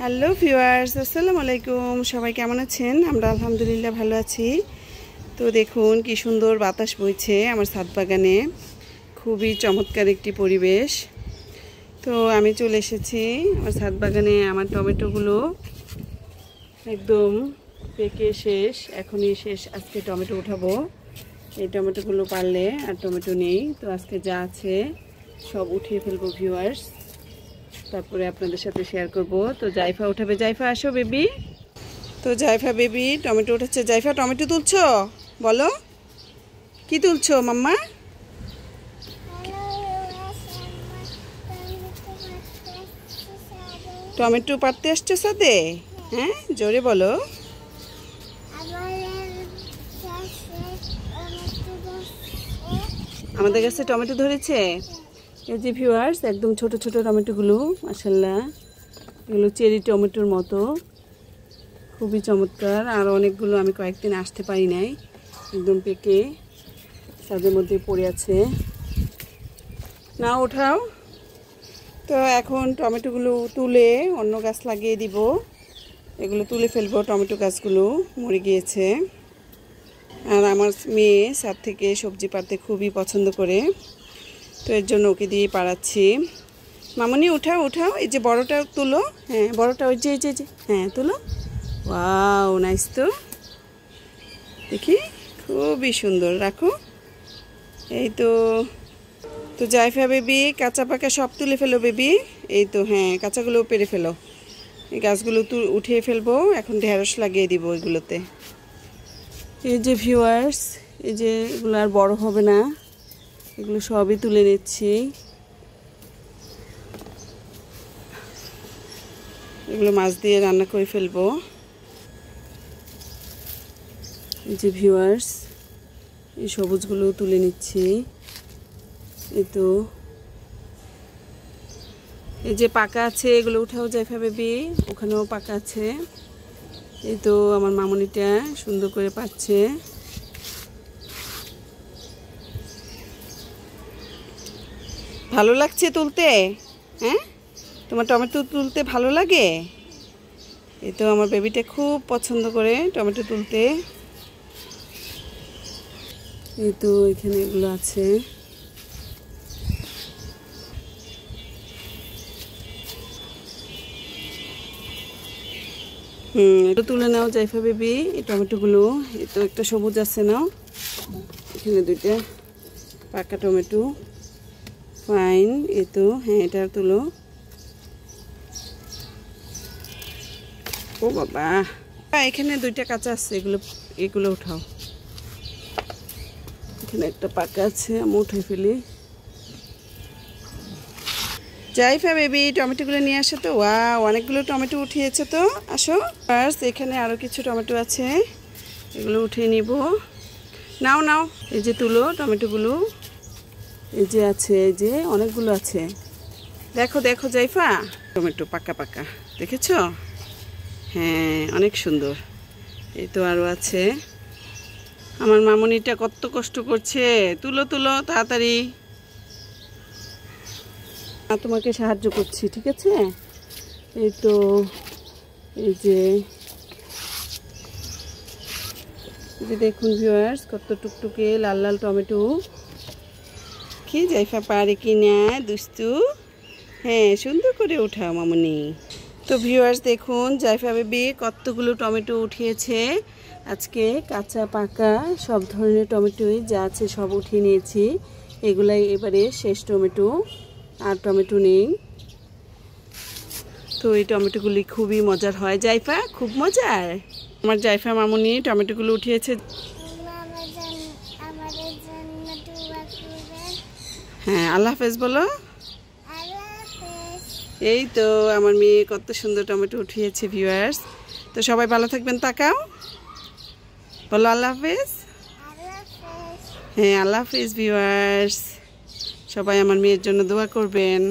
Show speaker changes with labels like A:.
A: Hello viewers, আসসালামু আলাইকুম। সবাই কেমন আছেন? আমরা আলহামদুলিল্লাহ ভালো আছি। তো দেখুন কি সুন্দর বাতাস বইছে আমার ছাদ বাগানে, খুবই চমৎকার একটি পরিবেশ। তো আমি চলে এসেছি আমার ছাদ বাগানে। আমার টমেটোগুলো একদম পেকে শেষ, এখনই শেষ। আজকে টমেটো উঠাবো। এই টমেটোগুলো পারলে আর টমেটো নেই, তো আজকে যা আছে সব উঠিয়ে ফেলবো ভিউয়ার্স, তারপরে আপনাদের সাথে শেয়ার করব। তো জাইফা উঠাবে। জাইফা আসো বেবি। তো জাইফা বেবি টমেটো উঠাচ্ছে। জাইফা টমেটো তুলছো? বলো কি তুলছো মাম্মা? টমেটো পাড়তে আসছো সাথে? হ্যাঁ, জোরে বলো। আমাদের কাছে টমেটো ধরেছে। এই যে ভিউয়ার্স, একদম ছোট ছোট টমেটোগুলো, মাশাআল্লাহ, এগুলো চেরি টমেটোর মতো, খুবই চমৎকার। আর অনেকগুলো আমি কয়েকদিন আসতে পারি নাই, একদম পেকে ছাদের মধ্যে পড়ে আছে। না ওঠাও। তো এখন টমেটোগুলো তুলে অন্য গাছ লাগিয়ে দিব। এগুলো তুলে ফেলবো, টমেটো গাছগুলো মরে গিয়েছে। আর আমার মেয়ে ছাদ থেকে সবজি পাড়তে খুবই পছন্দ করে, তো এর জন্য ওকে দিয়ে পাড়াচ্ছি। মামনি উঠাও উঠাও, এই যে বড়টা তুলো। হ্যাঁ বড়টা, ওই যে যে হ্যাঁ তুলো। Wow, nice. তো দেখি, খুবই সুন্দর। রাখো। এই তো। তো জাইফা বেবি কাঁচা পাকা সব তুলে ফেলো বেবি। এই তো, হ্যাঁ কাঁচাগুলো পেরে ফেলো। এই গাছগুলো উঠিয়ে ফেলবো, এখন ঢেঁড়স লাগিয়ে দিব এগুলোতে। এই যে ভিউয়ার্স, এই যে এগুলো আর বড় হবে না, এগুলো সবই তুলে নিচ্ছি। এগুলো মাছ দিয়ে রান্না করে ফেলবো। এই যে ভিউয়ার্স, এই সবুজগুলো তুলে নিচ্ছি। এই তো, এই যে পাকা আছে এগুলো উঠাও জাইফা বেবি, ওখানেও পাকা আছে। এই তো আমার মামনিটা সুন্দর করে পাচ্ছে। ভালো লাগছে তুলতে? হ্যাঁ, তোমার টমেটো তুলতে ভালো লাগে? এই তো আমার বেবিটা খুব পছন্দ করে টমেটো তুলতে। এই তো এখানে এগুলো আছে। একটু তুলে নাও জাইফা বেবি এই টমেটোগুলো। এই তো একটা সবুজ আছে, নাও। এখানে দুইটা পাকা টমেটো, ফাইন। এই তো, হ্যাঁ এটা তুলো। ও বাবা, এখানে দুইটা কাঁচা আছে, এগুলো উঠাও। এখানে একটা পাকা আছে, আমি উঠে ফেলি। জাইফা বেবি টমেটোগুলো নিয়ে আসো তো। ওয়াও, অনেকগুলো টমেটো উঠিয়েছে তো। আসো ফার্স্ট, এখানে আরও কিছু টমেটো আছে, এগুলো উঠিয়ে নিব। নাও নাও, এই যে তুলো টমেটোগুলো। এই যে আছে, এই যে অনেকগুলো আছে। দেখো দেখো জাইফা, টমেটো পাকা পাকা, দেখেছো? হ্যাঁ, অনেক সুন্দর। এই তো আরও আছে। আমার মামনিটা কত কষ্ট করছে। তুলো তুলো তাড়াতাড়ি, তোমাকে সাহায্য করছি, ঠিক আছে? এই তো, এই যে দেখুন ভিউয়ার্স, কত টুকটুকে লাল লাল টমেটো। কি জাইফা পারে কি না দুস্তু? হ্যাঁ, সুন্দর করে উঠাও মামনি। তো ভিউয়ার্স দেখুন, জাইফা বেবি কতগুলো টমেটো উঠিয়েছে আজকে। কাঁচা পাকা সব ধরনের টমেটোই যা আছে সব উঠিয়ে নিয়েছি। এগুলাই এবারে শেষ টমেটো, আর টমেটো নেই। তো এই টমেটোগুলি খুবই মজার হয় জাইফা, খুব মজার। আমার জাইফা মামুনি টমেটোগুলো উঠিয়েছে। হ্যাঁ, আল্লাহ হাফেজ বলো। এই তো আমার মেয়ে কত সুন্দর টমেটো উঠিয়েছে ভিউয়ার্স। তো সবাই ভালো থাকবেন, তাকাও বলো আল্লাহ হাফেজ। হ্যাঁ, আল্লাহ হাফেজ ভিউয়ার্স। সবাই আমার মেয়ের জন্য দোয়া করবেন।